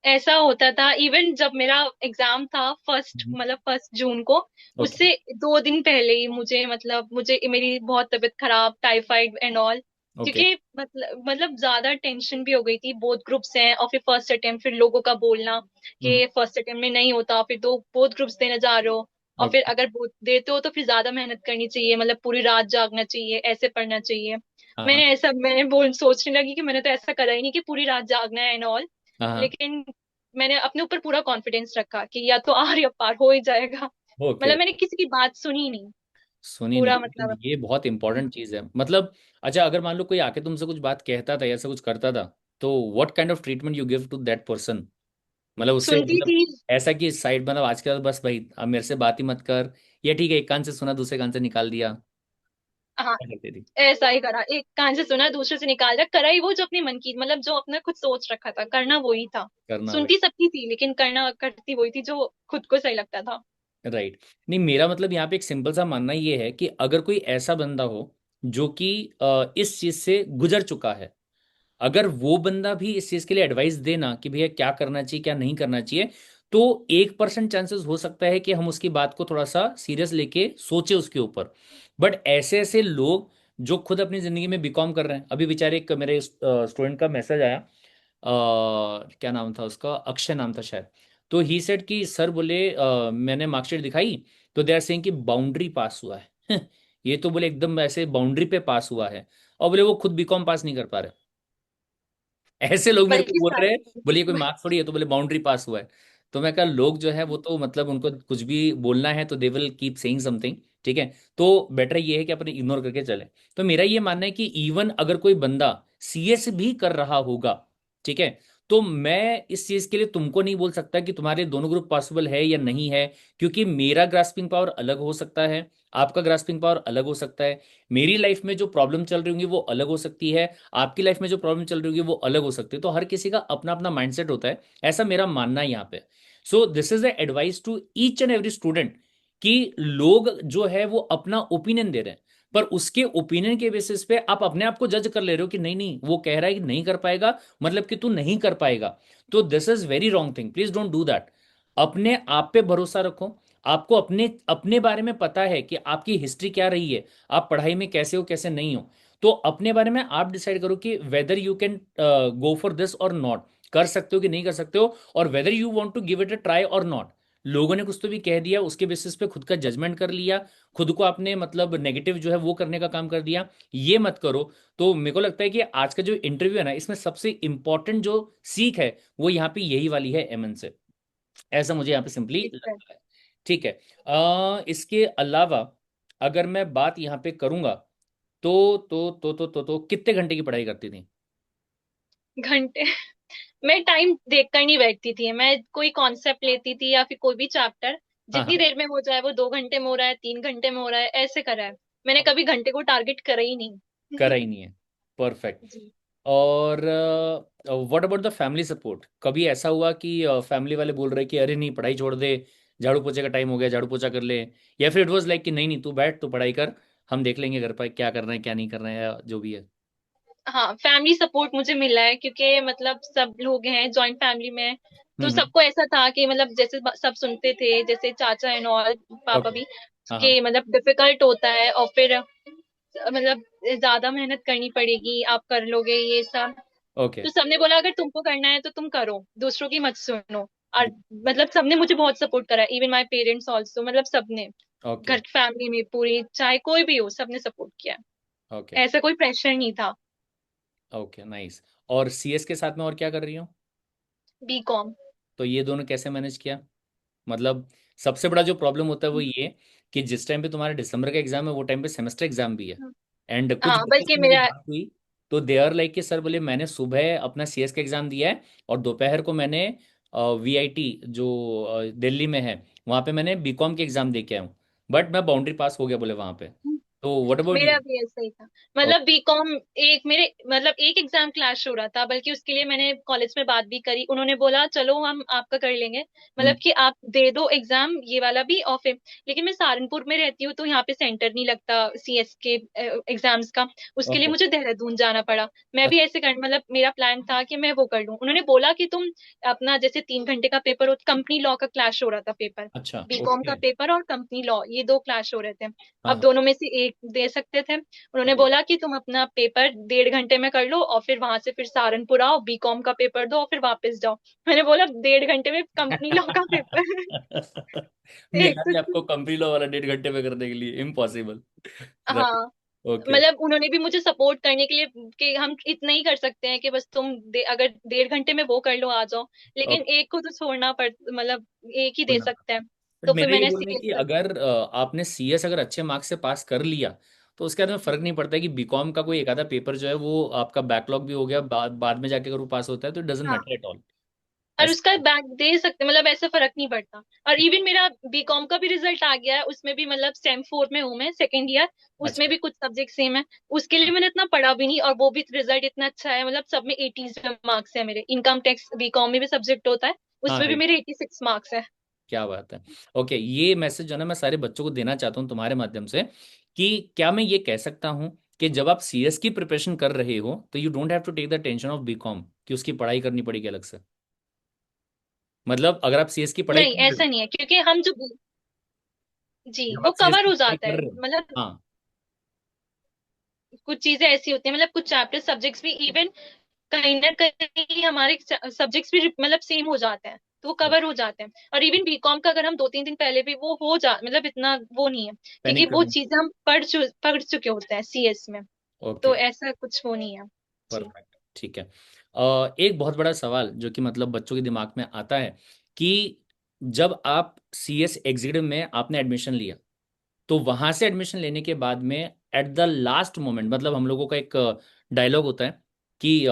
ऐसा होता था इवन जब मेरा एग्जाम था फर्स्ट, मतलब 1 जून को, ओके। उससे 2 दिन पहले ही मुझे मतलब मुझे मेरी बहुत तबीयत खराब, टाइफाइड एंड ऑल। ओके। क्योंकि मतलब ज्यादा टेंशन भी हो गई थी, बोथ ग्रुप्स हैं और फिर फर्स्ट अटेम्प्ट, फिर लोगों का बोलना कि फर्स्ट अटेम्प्ट में नहीं होता, फिर दो बोथ ग्रुप्स देने जा रहे हो, और फिर ओके। अगर बोथ देते हो तो फिर ज्यादा मेहनत करनी चाहिए, मतलब पूरी रात जागना चाहिए, ऐसे पढ़ना चाहिए। हाँ हाँ। मैंने बोल सोचने लगी कि मैंने तो ऐसा करा ही नहीं कि पूरी रात जागना है एंड ऑल। हाँ हाँ। लेकिन मैंने अपने ऊपर पूरा कॉन्फिडेंस रखा कि या तो आर या पार हो ही जाएगा। ओके। मतलब मैंने किसी की बात सुनी नहीं। सुनी नहीं, पूरा मतलब मतलब ये बहुत इंपॉर्टेंट चीज है मतलब। अच्छा, अगर मान लो कोई आके तुमसे कुछ बात कहता था या ऐसा कुछ करता था, तो what kind of treatment you give to that person? मतलब उससे सुनती मतलब थी। ऐसा कि साइड मतलब आज के बाद बस भाई अब मेरे से बात ही मत कर, या ठीक है एक कान से सुना दूसरे कान से निकाल दिया, हाँ क्या करती थी? ऐसा ही करा, एक कान से सुना दूसरे से निकाल दिया, करा ही वो जो अपने मन की, मतलब जो अपना खुद सोच रखा था करना वही था। करना वही। सुनती सबकी थी लेकिन करना करती वही थी जो खुद को सही लगता था। राइट। नहीं, मेरा मतलब यहाँ पे एक सिंपल सा मानना ये है कि अगर कोई ऐसा बंदा हो जो कि इस चीज से गुजर चुका है, अगर वो बंदा भी इस चीज के लिए एडवाइस देना कि भैया क्या करना चाहिए क्या नहीं करना चाहिए, तो 1% चांसेस हो सकता है कि हम उसकी बात को थोड़ा सा सीरियस लेके सोचे उसके ऊपर। बट ऐसे ऐसे लोग जो खुद अपनी जिंदगी में बीकॉम कर रहे हैं, अभी बेचारे एक मेरे स्टूडेंट का मैसेज आया, क्या नाम था उसका, अक्षय नाम था शायद। तो ही सेड कि सर बोले मैंने मार्कशीट दिखाई, तो दे आर सेइंग कि बाउंड्री पास हुआ है। ये तो बोले एकदम ऐसे बाउंड्री पे पास हुआ है, और बोले वो खुद बीकॉम पास नहीं कर पा रहे। ऐसे लोग मेरे पर को किस बोल रहे हैं, बोले ये कोई टाइप। मार्क्स थोड़ी है, तो बोले बाउंड्री पास हुआ है। तो मैं कहा लोग जो है वो तो मतलब उनको कुछ भी बोलना है तो they will keep saying something, ठीक है। तो बेटर ये है कि अपने इग्नोर करके चले। तो मेरा ये मानना है कि इवन अगर कोई बंदा सीएस भी कर रहा होगा, ठीक है, तो मैं इस चीज के लिए तुमको नहीं बोल सकता कि तुम्हारे दोनों ग्रुप पॉसिबल है या नहीं है, क्योंकि मेरा ग्रास्पिंग पावर अलग हो सकता है, आपका ग्रास्पिंग पावर अलग हो सकता है, मेरी लाइफ में जो प्रॉब्लम चल रही होंगी वो अलग हो सकती है, आपकी लाइफ में जो प्रॉब्लम चल रही होगी वो अलग हो सकती है। तो हर किसी का अपना अपना माइंडसेट होता है, ऐसा मेरा मानना है यहाँ पे। So this is the advice to each and every student, कि लोग जो है वो अपना ओपिनियन दे रहे हैं, पर उसके ओपिनियन के बेसिस पे आप अपने आप को जज कर ले रहे हो कि नहीं नहीं वो कह रहा है कि नहीं कर पाएगा, मतलब कि तू नहीं कर पाएगा। तो this is very wrong thing, please don't do that. अपने आप पे भरोसा रखो। आपको अपने अपने बारे में पता है कि आपकी हिस्ट्री क्या रही है, आप पढ़ाई में कैसे हो कैसे नहीं हो। तो अपने बारे में आप डिसाइड करो कि whether you can go for this और नॉट, कर सकते हो कि नहीं कर सकते हो, और whether you want to give it a try और नॉट। लोगों ने कुछ तो भी कह दिया, उसके बेसिस पे खुद का जजमेंट कर लिया, खुद को आपने मतलब नेगेटिव जो है वो करने का काम कर दिया, ये मत करो। तो मेरे को लगता है कि आज का जो इंटरव्यू है ना, इसमें सबसे इंपॉर्टेंट जो सीख है वो यहाँ पे यही वाली है एमन से, ऐसा मुझे यहाँ पे सिंपली लगता है। ठीक है। इसके अलावा अगर मैं बात यहाँ पे करूंगा, तो कितने घंटे की पढ़ाई करती थी? घंटे। मैं टाइम देखकर नहीं बैठती थी, मैं कोई कॉन्सेप्ट लेती थी या फिर कोई भी चैप्टर, हाँ जितनी हाँ। देर में हो जाए, वो 2 घंटे में हो रहा है, 3 घंटे में हो रहा है, ऐसे करा है। मैंने कभी घंटे को टारगेट करा ही नहीं। करा ही नहीं है। परफेक्ट। जी। और what about the family support? कभी ऐसा हुआ कि फैमिली वाले बोल रहे कि अरे नहीं पढ़ाई छोड़ दे, झाड़ू पोछे का टाइम हो गया, झाड़ू पोछा कर ले, या फिर इट वाज लाइक कि नहीं नहीं तू बैठ, तू पढ़ाई कर, हम देख लेंगे घर पर क्या करना है क्या नहीं करना है, या जो भी है। हाँ, फैमिली सपोर्ट मुझे मिला है, क्योंकि मतलब सब लोग हैं, जॉइंट फैमिली में हैं। तो हम्म। सबको ऐसा था कि मतलब जैसे सब सुनते थे, जैसे चाचा एंड ऑल, पापा ओके। भी, हाँ हाँ। कि मतलब डिफिकल्ट होता है, और फिर मतलब ज्यादा मेहनत करनी पड़ेगी, आप कर लोगे ये सब। ओके। तो सबने बोला अगर तुमको करना है तो तुम करो, दूसरों की मत सुनो। और मतलब सबने मुझे बहुत सपोर्ट करा, इवन माय पेरेंट्स आल्सो, मतलब सबने, ओके। घर की फैमिली में पूरी, चाहे कोई भी हो, सबने सपोर्ट किया। ओके। ऐसा कोई प्रेशर नहीं था। Okay nice. और सीएस के साथ में और क्या कर रही हो? बीकॉम। तो ये दोनों कैसे मैनेज किया? मतलब सबसे बड़ा जो प्रॉब्लम होता है वो ये कि जिस टाइम पे तुम्हारा दिसंबर का एग्जाम है वो टाइम पे सेमेस्टर एग्जाम भी है। एंड कुछ हाँ, बच्चों बल्कि से मेरी मेरा, बात हुई तो दे आर लाइक कि सर बोले मैंने सुबह अपना सीएस का एग्जाम दिया है और दोपहर को मैंने वीआईटी जो दिल्ली में है वहाँ पे मैंने बीकॉम के एग्जाम दे के आया हूँ, बट मैं बाउंड्री पास हो गया बोले वहाँ पे। तो व्हाट अबाउट मेरा यू? भी ऐसा ही था। मतलब बीकॉम, एक मेरे मतलब एक एग्जाम क्लैश हो रहा था, बल्कि उसके लिए मैंने कॉलेज में बात भी करी, उन्होंने बोला चलो हम आपका कर लेंगे, मतलब कि आप दे दो एग्जाम ये वाला भी, और फिर, लेकिन मैं सहारनपुर में रहती हूँ, तो यहाँ पे सेंटर नहीं लगता सीएस के एग्जाम्स का। उसके लिए ओके। मुझे देहरादून जाना पड़ा। मैं भी अच्छा। ऐसे कर, मतलब मेरा प्लान था कि मैं वो कर लूँ। उन्होंने बोला कि तुम अपना, जैसे 3 घंटे का पेपर हो, कंपनी लॉ का क्लैश हो रहा था पेपर, अच्छा। बीकॉम का ओके। पेपर और कंपनी लॉ, ये दो क्लैश हो रहे थे। हाँ अब हाँ। दोनों में से एक दे सकते थे। उन्होंने राइट। बोला कि तुम अपना पेपर 1.5 घंटे में कर लो, और फिर वहां से फिर सहारनपुर आओ, बीकॉम का पेपर दो, और फिर वापस जाओ। मैंने बोला 1.5 घंटे में कंपनी लॉ का पेपर। एक मिला तो, भी आपको कंपनी लॉ वाला 1.5 घंटे में करने के लिए? इम्पॉसिबल। राइट। हाँ, ओके। मतलब उन्होंने भी मुझे सपोर्ट करने के लिए, कि हम इतना ही कर सकते हैं कि बस तुम अगर 1.5 घंटे में वो कर लो, आ जाओ, लेकिन एक को तो छोड़ना पड़, मतलब एक ही दे सकते हैं। बट तो फिर मेरा ये मैंने बोलना है कि सीएस। अगर आपने सीएस अगर अच्छे मार्क्स से पास कर लिया तो उसके बाद में फर्क नहीं पड़ता है कि बीकॉम का कोई एक आधा पेपर जो है वो आपका बैकलॉग भी हो गया, बाद में जाके अगर वो पास होता है तो it doesn't matter at all. और ऐसा। उसका बैक दे सकते, मतलब ऐसा फर्क नहीं पड़ता। और इवन मेरा बीकॉम का भी रिजल्ट आ गया है, उसमें भी मतलब सेम 4 में हूँ मैं, सेकेंड ईयर। उसमें अच्छा। भी कुछ सब्जेक्ट सेम है। उसके लिए मैंने इतना पढ़ा भी नहीं, और वो भी रिजल्ट इतना अच्छा है, मतलब सब में 80s में मार्क्स है मेरे। इनकम टैक्स बीकॉम में भी सब्जेक्ट होता है, हाँ उसमें भी राइट। मेरे 86 मार्क्स है। क्या बात है। ओके, ये मैसेज जो है ना मैं सारे बच्चों को देना चाहता हूँ तुम्हारे माध्यम से कि क्या मैं ये कह सकता हूँ कि जब आप सीएस की प्रिपरेशन कर रहे हो तो you don't have to take the tension of B Com कि उसकी पढ़ाई करनी पड़ेगी अलग से। मतलब अगर आप सीएस की पढ़ाई नहीं, कर रहे हो, ऐसा नहीं है, क्योंकि हम जो, जी, जब वो आप सीएस कवर की हो पढ़ाई जाता कर है, रहे हो। मतलब हाँ। कुछ चीजें ऐसी होती हैं, मतलब कुछ चैप्टर सब्जेक्ट्स भी इवन कहीं ना कहीं हमारे सब्जेक्ट्स भी मतलब सेम हो जाते हैं, तो वो कवर हो जाते हैं। और इवन बीकॉम का अगर हम 2-3 दिन पहले भी वो हो जा, मतलब इतना वो नहीं है, क्योंकि पैनिक वो करना। चीजें हम पढ़ चुके होते हैं सीएस में। तो ओके। ऐसा कुछ वो नहीं है। जी। परफेक्ट। ठीक है। एक बहुत बड़ा सवाल जो कि मतलब बच्चों के दिमाग में आता है कि जब आप सीएस एग्जीक्यूटिव में आपने एडमिशन लिया तो वहां से एडमिशन लेने के बाद में एट द लास्ट मोमेंट, मतलब हम लोगों का एक डायलॉग होता है कि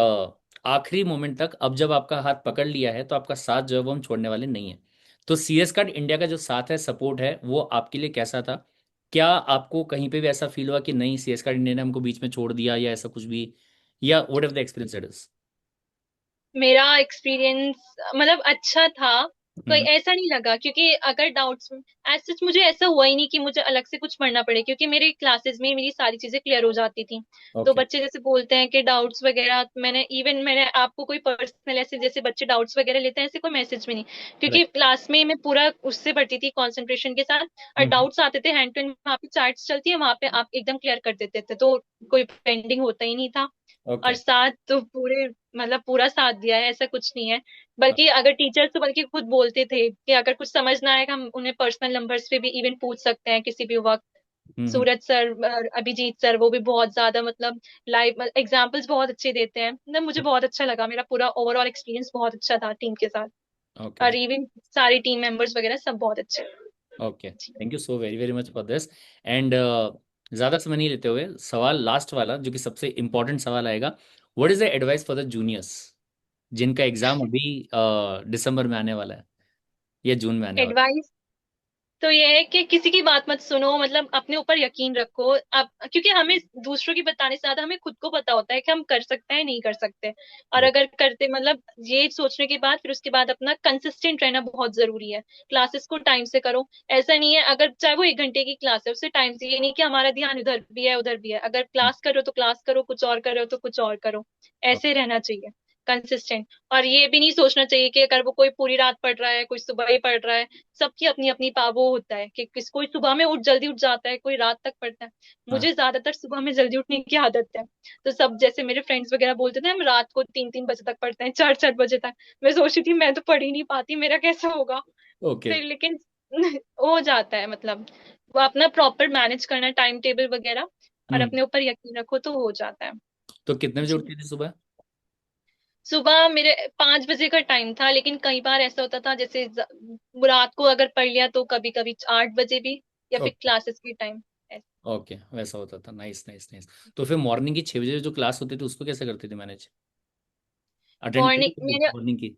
आखिरी मोमेंट तक अब जब आपका हाथ पकड़ लिया है तो आपका साथ जो है वो हम छोड़ने वाले नहीं है। तो सीएस कार्ड इंडिया का जो साथ है, सपोर्ट है, वो आपके लिए कैसा था? क्या आपको कहीं पे भी ऐसा फील हुआ कि नहीं सीएस कार्ड इंडिया ने हमको बीच में छोड़ दिया या ऐसा कुछ भी, या what ever the experience it is? मेरा एक्सपीरियंस मतलब अच्छा था। कोई हम्म। ऐसा नहीं लगा, क्योंकि अगर डाउट्स, एज सच मुझे ऐसा हुआ ही नहीं कि मुझे अलग से कुछ पढ़ना पड़े, क्योंकि मेरे क्लासेस में मेरी सारी चीजें क्लियर हो जाती थी। तो ओके। बच्चे जैसे बोलते हैं कि डाउट्स वगैरह, मैंने आपको कोई पर्सनल ऐसे, जैसे बच्चे डाउट्स वगैरह लेते हैं, ऐसे कोई मैसेज भी नहीं, क्योंकि राइट। क्लास में मैं पूरा उससे पढ़ती थी कंसंट्रेशन के साथ। और हम्म। डाउट्स आते थे हैंड टू हैंड, वहाँ पे चार्ट्स चलती है, वहां पे आप एकदम क्लियर कर देते थे, तो कोई पेंडिंग होता ही नहीं था। और ओके। साथ तो पूरे, मतलब पूरा साथ दिया है, ऐसा कुछ नहीं है। बल्कि अगर टीचर्स तो बल्कि खुद बोलते थे कि अगर कुछ समझ ना आएगा, हम उन्हें पर्सनल नंबर्स पे भी इवन पूछ सकते हैं किसी भी वक्त। हम्म। सूरज सर और अभिजीत सर, वो भी बहुत ज्यादा, मतलब लाइव एग्जांपल्स बहुत अच्छे देते हैं। मतलब मुझे बहुत अच्छा लगा, मेरा पूरा ओवरऑल एक्सपीरियंस बहुत अच्छा था टीम के साथ। ओके। और इवन सारे टीम मेंबर्स वगैरह सब बहुत अच्छे। ओके, जी। Thank you so very very much for this. And ज़्यादा समय नहीं लेते हुए सवाल लास्ट वाला जो कि सबसे इंपॉर्टेंट सवाल आएगा, what is the advice for the juniors जिनका एग्जाम अभी दिसंबर में आने वाला है या जून में आने वाला एडवाइस, तो ये है कि किसी की बात मत सुनो, मतलब अपने ऊपर यकीन रखो आप, क्योंकि हमें दूसरों की बताने से ज्यादा हमें खुद को पता होता है कि हम कर सकते हैं नहीं कर सकते। और Right. अगर करते, मतलब ये सोचने के बाद फिर उसके बाद अपना कंसिस्टेंट रहना बहुत जरूरी है। क्लासेस को टाइम से करो। ऐसा नहीं है, अगर चाहे वो 1 घंटे की क्लास है, उससे टाइम से, ये नहीं कि हमारा ध्यान इधर भी है उधर भी है। अगर क्लास करो तो क्लास करो, कुछ और कर रहे हो तो कुछ और करो। Okay. ऐसे रहना चाहिए, कंसिस्टेंट। और ये भी नहीं सोचना चाहिए कि अगर वो कोई पूरी रात पढ़ रहा है, कोई सुबह ही पढ़ रहा है। सबकी अपनी अपनी वो होता है कि कोई सुबह में उठ जल्दी उठ जाता है, कोई रात तक पढ़ता है। हाँ मुझे ज्यादातर सुबह में जल्दी उठने की आदत है। तो सब जैसे मेरे फ्रेंड्स वगैरह बोलते थे हम रात को 3-3 बजे तक पढ़ते हैं, 4-4 बजे तक। मैं सोचती थी मैं तो पढ़ ही नहीं पाती, मेरा कैसे होगा। ओके। फिर लेकिन हो जाता है, मतलब वो अपना प्रॉपर मैनेज करना टाइम टेबल वगैरह, और हम्म। अपने ऊपर यकीन रखो तो हो जाता है। तो कितने बजे जी। उठती थी सुबह? सुबह मेरे 5 बजे का टाइम था, लेकिन कई बार ऐसा होता था जैसे रात को अगर पढ़ लिया तो कभी कभी 8 बजे भी, या फिर ओके। क्लासेस के टाइम। ओके, वैसा होता था। Nice nice nice. तो फिर मॉर्निंग की 6 बजे जो क्लास होती थी उसको कैसे करती थी मैनेज? अटेंड करी मॉर्निंग कभी मेरे मॉर्निंग की?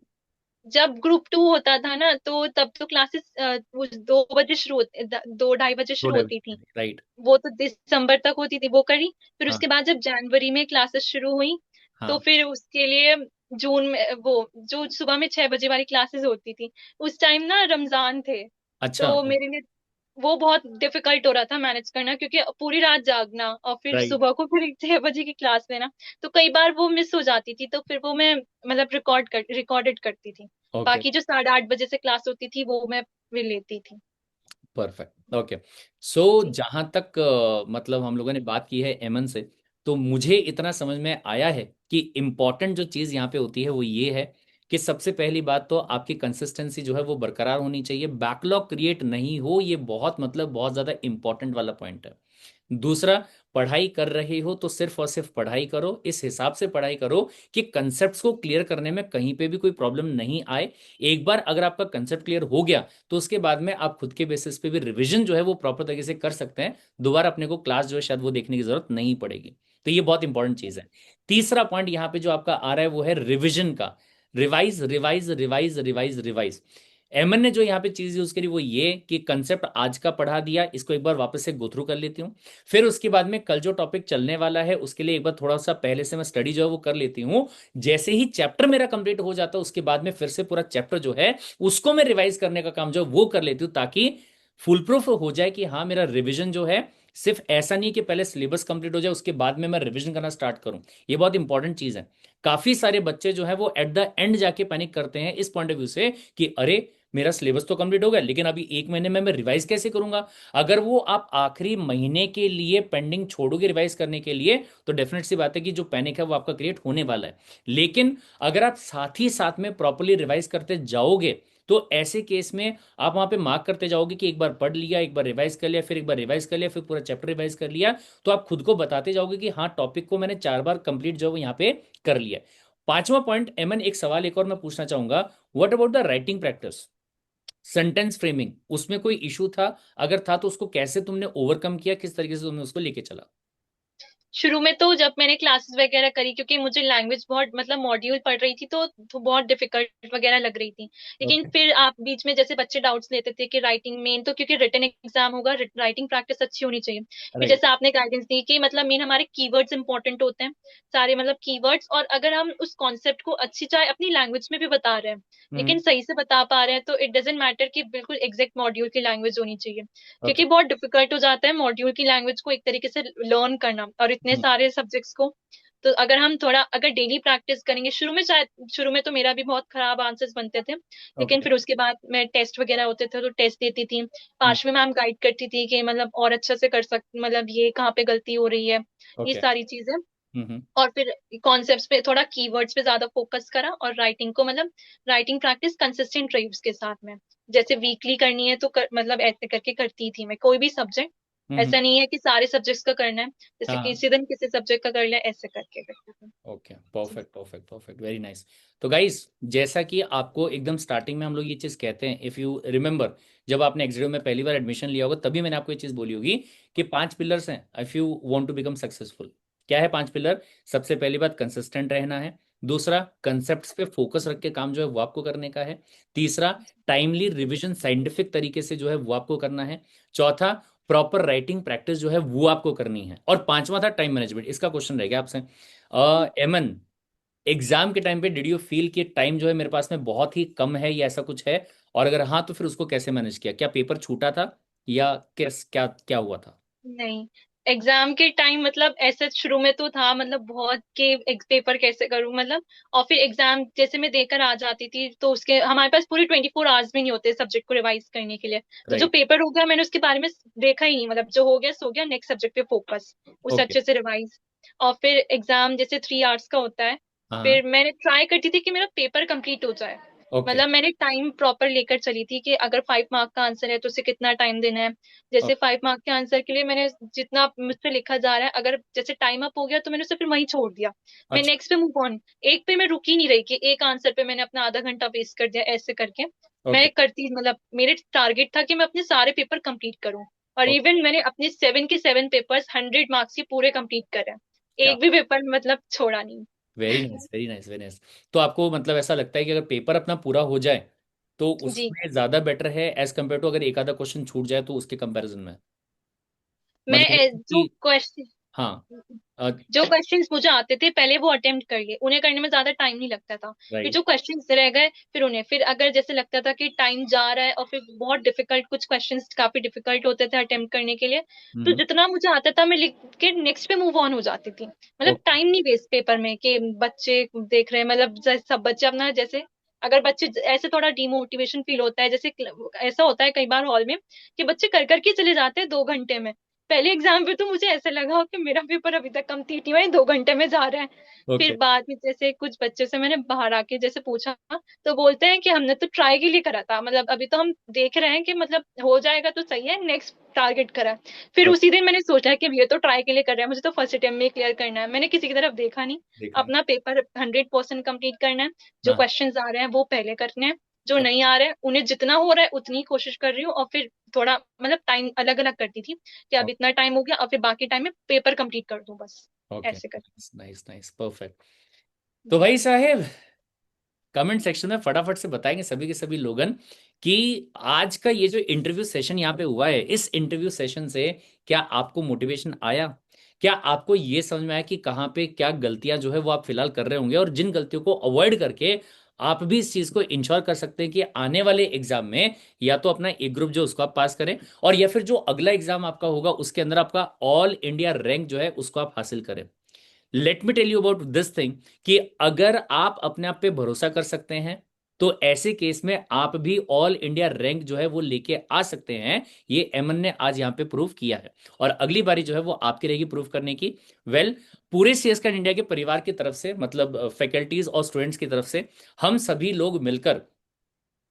जब ग्रुप 2 होता था ना, तो तब तो क्लासेस 2 बजे शुरू होती, 2-2:30 बजे दो शुरू ढाई होती थी। बजे राइट। वो तो दिसंबर तक होती थी, वो करी। फिर हाँ उसके बाद जब जनवरी में क्लासेस शुरू हुई, तो हाँ। फिर उसके लिए जून में वो जो सुबह में 6 बजे वाली क्लासेस होती थी, उस टाइम ना रमजान थे। अच्छा। तो मेरे लिए वो बहुत डिफिकल्ट हो रहा था मैनेज करना, क्योंकि पूरी रात जागना और फिर राइट। सुबह को फिर 6 बजे की क्लास लेना। तो कई बार वो मिस हो जाती थी, तो फिर वो मैं मतलब रिकॉर्डेड करती थी। ओके। बाकी जो 8:30 बजे से क्लास होती थी वो मैं भी लेती थी। परफेक्ट। ओके। सो जी। जहाँ तक मतलब हम लोगों ने बात की है एमन से, तो मुझे इतना समझ में आया है कि इम्पॉर्टेंट जो चीज़ यहाँ पे होती है वो ये है कि सबसे पहली बात तो आपकी कंसिस्टेंसी जो है वो बरकरार होनी चाहिए, बैकलॉग क्रिएट नहीं हो। ये बहुत मतलब बहुत ज़्यादा इंपॉर्टेंट वाला पॉइंट है। दूसरा, पढ़ाई कर रहे हो तो सिर्फ और सिर्फ पढ़ाई करो, इस हिसाब से पढ़ाई करो कि कंसेप्ट्स को क्लियर करने में कहीं पे भी कोई प्रॉब्लम नहीं आए। एक बार अगर आपका कंसेप्ट क्लियर हो गया तो उसके बाद में आप खुद के बेसिस पे भी रिवीजन जो है वो प्रॉपर तरीके से कर सकते हैं। दोबारा अपने को क्लास जो है शायद वो देखने की जरूरत नहीं पड़ेगी। तो ये बहुत इंपॉर्टेंट चीज है। तीसरा पॉइंट यहाँ पे जो आपका आ रहा है वो है रिविजन का। Revise revise revise revise revise. एमन ने जो यहाँ पे चीज यूज करी वो ये कि कंसेप्ट आज का पढ़ा दिया, इसको एक बार वापस से गो थ्रू कर लेती हूँ। फिर उसके बाद में कल जो टॉपिक चलने वाला है उसके लिए एक बार थोड़ा सा पहले से मैं स्टडी जो है वो कर लेती हूँ। जैसे ही चैप्टर मेरा कंप्लीट हो जाता है उसके बाद में फिर से पूरा चैप्टर जो है उसको मैं रिवाइज करने का काम जो है वो कर लेती हूँ, ताकि फुल प्रूफ हो जाए कि हाँ मेरा रिवीजन जो है सिर्फ ऐसा नहीं कि पहले सिलेबस कंप्लीट हो जाए उसके बाद में मैं रिवीजन करना स्टार्ट करूं। ये बहुत इंपॉर्टेंट चीज है। काफी सारे बच्चे जो है वो एट द एंड जाके पैनिक करते हैं इस पॉइंट ऑफ व्यू से कि अरे मेरा सिलेबस तो कंप्लीट हो गया लेकिन अभी एक महीने में मैं रिवाइज कैसे करूंगा। अगर वो आप आखिरी महीने के लिए पेंडिंग छोड़ोगे रिवाइज करने के लिए तो डेफिनेट सी बात है कि जो पैनिक है वो आपका क्रिएट होने वाला है। लेकिन अगर आप साथ ही साथ में प्रॉपरली रिवाइज करते जाओगे तो ऐसे केस में आप वहां पे मार्क करते जाओगे कि एक बार पढ़ लिया, एक बार रिवाइज कर लिया, फिर एक बार रिवाइज कर लिया, फिर पूरा चैप्टर रिवाइज कर लिया। तो आप खुद को बताते जाओगे कि हाँ टॉपिक को मैंने 4 बार कंप्लीट जो है वो यहाँ पे कर लिया। पांचवा पॉइंट एमन, एक सवाल एक और मैं पूछना चाहूंगा। What about the writing practice, sentence framing, उसमें कोई इशू था? अगर था तो उसको कैसे तुमने ओवरकम किया, किस तरीके से तुमने उसको लेके चला? शुरू में तो जब मैंने क्लासेस वगैरह करी, क्योंकि मुझे लैंग्वेज बहुत, मतलब मॉड्यूल पढ़ रही थी, तो बहुत डिफिकल्ट वगैरह लग रही थी। लेकिन ओके। फिर आप बीच में जैसे बच्चे डाउट्स लेते थे कि राइटिंग मेन तो, क्योंकि रिटन एग्जाम होगा, राइटिंग प्रैक्टिस अच्छी होनी चाहिए। फिर राइट। जैसे आपने गाइडेंस दी कि मतलब मेन हमारे कीवर्ड्स इंपॉर्टेंट होते हैं, सारे मतलब कीवर्ड्स। और अगर हम उस कॉन्सेप्ट को अच्छी, चाहे अपनी लैंग्वेज में भी बता रहे हैं हम्म। लेकिन सही से बता पा रहे हैं, तो इट डजेंट मैटर कि बिल्कुल एग्जैक्ट मॉड्यूल की लैंग्वेज होनी चाहिए। ओके। क्योंकि बहुत डिफिकल्ट हो जाता है मॉड्यूल की लैंग्वेज को एक तरीके से लर्न करना, और इतने सारे सब्जेक्ट्स को। तो अगर हम थोड़ा अगर डेली प्रैक्टिस करेंगे, शुरू में शायद, शुरू में तो मेरा भी बहुत खराब आंसर्स बनते थे, लेकिन ओके। फिर उसके बाद मैं टेस्ट वगैरह होते थे तो टेस्ट देती थी। पांचवी मैम गाइड करती थी कि मतलब और अच्छा से कर सक, मतलब ये कहाँ पे गलती हो रही है, ये ओके। सारी चीजें। हम्म। और फिर कॉन्सेप्ट्स पे थोड़ा, कीवर्ड्स पे ज्यादा फोकस करा, और राइटिंग को मतलब राइटिंग प्रैक्टिस कंसिस्टेंट रही उसके साथ में। जैसे वीकली करनी है तो मतलब ऐसे करके करती थी मैं कोई भी सब्जेक्ट। हम्म। ऐसा नहीं है कि सारे सब्जेक्ट्स का करना है, जैसे हाँ। किसी दिन किसी सब्जेक्ट का कर लिया, ऐसे करके करती थी। Okay, ji. Perfect perfect perfect, very nice. तो गाइस, जैसा कि आपको एकदम स्टार्टिंग में हम लोग ये चीज़ कहते हैं, इफ़ यू रिमेंबर, जब आपने एक्सडीओ में पहली बार एडमिशन लिया होगा तभी मैंने आपको ये चीज़ बोली होगी कि 5 पिलर्स हैं if you want to become successful. क्या है 5 पिलर? सबसे पहली बात कंसिस्टेंट रहना है। दूसरा, कंसेप्ट्स पे फोकस रख के काम जो है वो आपको करने का है। तीसरा, टाइमली रिवीजन साइंटिफिक तरीके से जो है वो आपको करना है। चौथा, प्रॉपर राइटिंग प्रैक्टिस जो है वो आपको करनी है। और पांचवा था टाइम मैनेजमेंट। इसका क्वेश्चन रह गया आपसे, एमन, एग्जाम के टाइम पे डिड यू फील कि टाइम जो है मेरे पास में बहुत ही कम है, या ऐसा कुछ है? और अगर हाँ, तो फिर उसको कैसे मैनेज किया? क्या पेपर छूटा था, या कैस क्या क्या हुआ था? नहीं, एग्जाम के टाइम मतलब ऐसे शुरू में तो था, मतलब बहुत के पेपर कैसे करूं मतलब। और फिर एग्जाम जैसे मैं देकर आ जाती थी, तो उसके हमारे पास पूरी 24 आवर्स भी नहीं होते सब्जेक्ट को रिवाइज करने के लिए। तो जो राइट। पेपर हो गया मैंने उसके बारे में देखा ही नहीं, मतलब जो हो गया सो गया, नेक्स्ट सब्जेक्ट पे फोकस, उसे ओके। अच्छे से रिवाइज। और फिर एग्जाम जैसे 3 आवर्स का होता है, हाँ। फिर मैंने ट्राई करती थी कि मेरा पेपर कंप्लीट हो जाए। ओके। मतलब मैंने टाइम प्रॉपर लेकर चली थी कि अगर 5 मार्क का आंसर है तो उसे कितना टाइम देना है। जैसे 5 मार्क के आंसर के लिए मैंने जितना मुझसे लिखा जा रहा है, अगर जैसे टाइम अप हो गया तो मैंने उसे फिर वहीं छोड़ दिया। मैं अच्छा। नेक्स्ट पे मूव ऑन। एक पे मैं रुकी नहीं रही कि एक आंसर पे मैंने अपना आधा घंटा वेस्ट कर दिया, ऐसे करके ओके। मैं करती, मतलब मेरे टारगेट था कि मैं अपने सारे पेपर कंप्लीट करूं। और ओके। इवन मैंने अपने 7 के 7 पेपर्स 100 मार्क्स के पूरे कंप्लीट करे। क्या? एक भी पेपर मतलब छोड़ा नहीं। Very nice, very nice, very nice. तो आपको मतलब ऐसा लगता है कि अगर पेपर अपना पूरा हो जाए तो जी। उसमें ज्यादा बेटर है एज कम्पेयर टू अगर एक आधा क्वेश्चन छूट जाए तो उसके कंपैरिजन में? मैं मतलब ये जो कि क्वेश्चन हाँ। जो क्वेश्चंस मुझे आते थे पहले वो अटेम्प्ट कर लिए, उन्हें करने में ज्यादा टाइम नहीं लगता था। फिर राइट। जो क्वेश्चंस रह गए, फिर उन्हें, फिर अगर जैसे लगता था कि टाइम जा रहा है और फिर बहुत डिफिकल्ट, कुछ क्वेश्चंस काफी डिफिकल्ट होते थे अटेम्प्ट करने के लिए, तो हम्म। जितना मुझे आता था मैं लिख के नेक्स्ट पे मूव ऑन हो जाती थी। मतलब ओके। टाइम नहीं वेस्ट पेपर में कि बच्चे देख रहे हैं, मतलब सब बच्चे अपना जैसे, अगर बच्चे ऐसे थोड़ा डिमोटिवेशन फील होता है, जैसे ऐसा होता है कई बार हॉल में कि बच्चे कर करके चले जाते हैं 2 घंटे में। पहले एग्जाम पे तो मुझे ऐसा लगा कि मेरा पेपर अभी तक कंप्लीट नहीं हुआ है, 2 घंटे में जा रहा है। फिर ओके। बाद में जैसे कुछ बच्चे से मैंने बाहर आके जैसे पूछा, तो बोलते हैं कि हमने तो ट्राई के लिए करा था, मतलब अभी तो हम देख रहे हैं कि मतलब हो जाएगा तो सही है, नेक्स्ट टारगेट करा है। फिर ओके। उसी दिन मैंने सोचा कि ये तो ट्राई के लिए कर रहा है, मुझे तो फर्स्ट अटेम्प्ट में क्लियर करना है, मैंने किसी की तरफ देखा नहीं। देखा नहीं। अपना पेपर 100% कंप्लीट करना है। जो हाँ। क्वेश्चन आ रहे हैं वो पहले करने हैं, जो ओके। नहीं आ रहे हैं उन्हें जितना हो रहा है उतनी ही कोशिश कर रही हूँ। और फिर थोड़ा मतलब टाइम अलग अलग करती थी कि अब इतना टाइम हो गया और फिर बाकी टाइम में पेपर कंप्लीट कर दूं बस, ओके। ऐसे कर। Nice, nice, perfect. तो भाई साहेब, कमेंट सेक्शन में फटाफट से बताएंगे सभी के सभी लोगन कि आज का ये जो इंटरव्यू सेशन यहाँ पे हुआ है, इस इंटरव्यू सेशन से क्या आपको मोटिवेशन आया? क्या आपको ये समझ में आया कि कहाँ पे क्या गलतियां जो है वो आप फिलहाल कर रहे होंगे, और जिन गलतियों को अवॉइड करके आप भी इस चीज को इंश्योर कर सकते हैं कि आने वाले एग्जाम में या तो अपना एक ग्रुप जो उसको आप पास करें, और या फिर जो अगला एग्जाम आपका होगा उसके अंदर आपका ऑल इंडिया रैंक जो है उसको आप हासिल करें। Let me tell you about this thing कि अगर आप अपने आप पे भरोसा कर सकते हैं तो ऐसे केस में आप भी ऑल इंडिया रैंक जो है वो लेके आ सकते हैं। ये एमन ने आज यहाँ पे प्रूव किया है, और अगली बारी जो है वो आपकी रहेगी प्रूव करने की। वेल, पूरे सीएस का इंडिया के परिवार की तरफ से, मतलब फैकल्टीज और स्टूडेंट्स की तरफ से, हम सभी लोग मिलकर,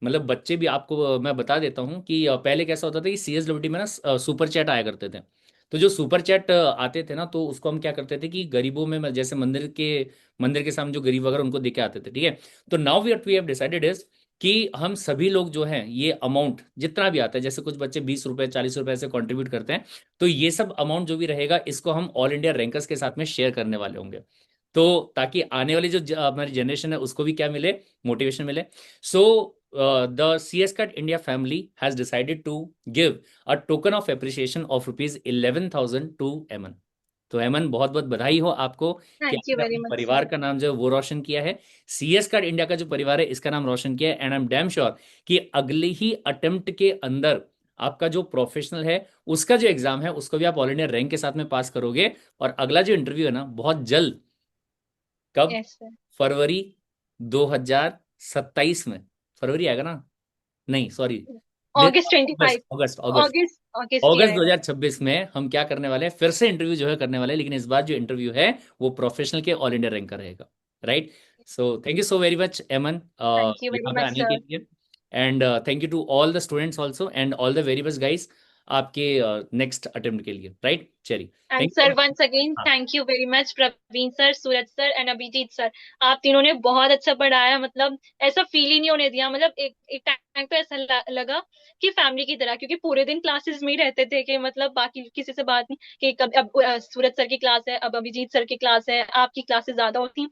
मतलब बच्चे भी, आपको मैं बता देता हूँ कि पहले कैसा होता था कि सीएसडब्ल्यूटी में ना सुपर चैट आया करते थे। तो जो सुपर चैट आते थे ना, तो उसको हम क्या करते थे कि गरीबों में, जैसे मंदिर के सामने जो गरीब वगैरह उनको देके आते थे, ठीक है। तो now we have decided is कि हम सभी लोग जो हैं ये अमाउंट जितना भी आता है, जैसे कुछ बच्चे 20 रुपए 40 रुपए ऐसे कंट्रीब्यूट करते हैं, तो ये सब अमाउंट जो भी रहेगा इसको हम ऑल इंडिया रैंकर्स के साथ में शेयर करने वाले होंगे। तो ताकि आने वाली जो हमारी जनरेशन है उसको भी क्या मिले, मोटिवेशन मिले। सो the CS Cut India family has decided to give a token of appreciation of rupees 11,000 to Eman. तो एमन, बहुत बहुत बधाई हो आपको कि थैंक यू आपने वेरी अपने मच परिवार सर। का नाम जो है वो रोशन किया है। सीएस कार्ड इंडिया का जो परिवार है इसका नाम रोशन किया है, and I am damn sure कि अगले ही अटेम्प्ट के अंदर आपका जो प्रोफेशनल है उसका जो एग्जाम है उसको भी आप ऑल इंडिया रैंक के साथ में पास करोगे। और अगला जो इंटरव्यू है ना, बहुत जल्द, कब? Yes sir. फरवरी 2027 में। फरवरी आएगा ना? नहीं, सॉरी, अगस्त ट्वेंटी अगस्त, फाइव अगस्त, अगस्त। अगस्त अगस्त ही अगस्त आएगा। 2026 में हम क्या करने वाले हैं, फिर से इंटरव्यू जो है करने वाले हैं, लेकिन इस बार जो इंटरव्यू है वो प्रोफेशनल के ऑल इंडिया रैंक का रहेगा। Right. So thank you so very much Aman, thank you very यहाँ पे मच आने के सर। लिए। And thank you to all the students also, and all the very best guys आपके नेक्स्ट अटेम्प्ट के लिए। राइट, चलिए। And thank sir you. Once again हाँ। Thank you very much, Praveen sir, Suraj sir and Abhijeet sir. आप तीनों ने बहुत अच्छा पढ़ाया, मतलब ऐसा फील ही नहीं होने दिया, मतलब एक टाइम पे ऐसा लगा कि फैमिली की तरह, क्योंकि पूरे दिन क्लासेस में ही रहते थे कि मतलब बाकी किसी से बात नहीं, कि कब अब सूरज सर की क्लास है, अब अभिजीत सर की क्लास है, आपकी क्लासेस ज्यादा होती।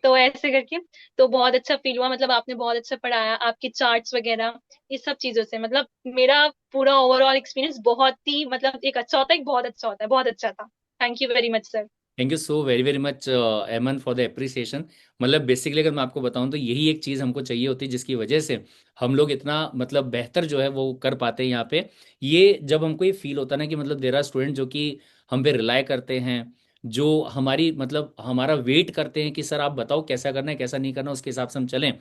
तो ऐसे करके तो बहुत अच्छा फील हुआ, मतलब आपने बहुत अच्छा पढ़ाया, आपके चार्ट्स वगैरह इस सब चीजों से, मतलब मेरा पूरा ओवरऑल एक्सपीरियंस बहुत ही मतलब एक अच्छा होता है, एक बहुत अच्छा होता है, बहुत अच्छा था। Thank you very much sir. Thank you so very very much एमन फॉर द अप्रिसिएशन। मतलब बेसिकली अगर मैं आपको बताऊं तो यही एक चीज़ हमको चाहिए होती है जिसकी वजह से हम लोग इतना मतलब बेहतर जो है वो कर पाते हैं यहाँ पे। ये जब हमको ये फील होता है ना कि मतलब देर आर स्टूडेंट जो कि हम पे रिलाई करते हैं, जो हमारी मतलब हमारा वेट करते हैं कि सर आप बताओ कैसा करना है कैसा नहीं करना, उसके हिसाब से हम चलें।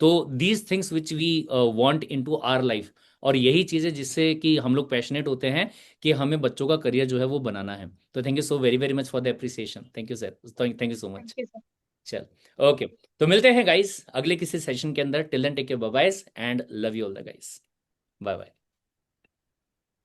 तो these things which we want into our life, और यही चीज़ है जिससे कि हम लोग पैशनेट होते हैं कि हमें बच्चों का करियर जो है वो बनाना है। तो thank you so very very much for the appreciation. Thank you sir, thank you so thank much. You sir. चल, ओके। तो मिलते हैं गाइस अगले किसी सेशन के अंदर। Till then take care, bye bye and love you all the guys. Bye bye.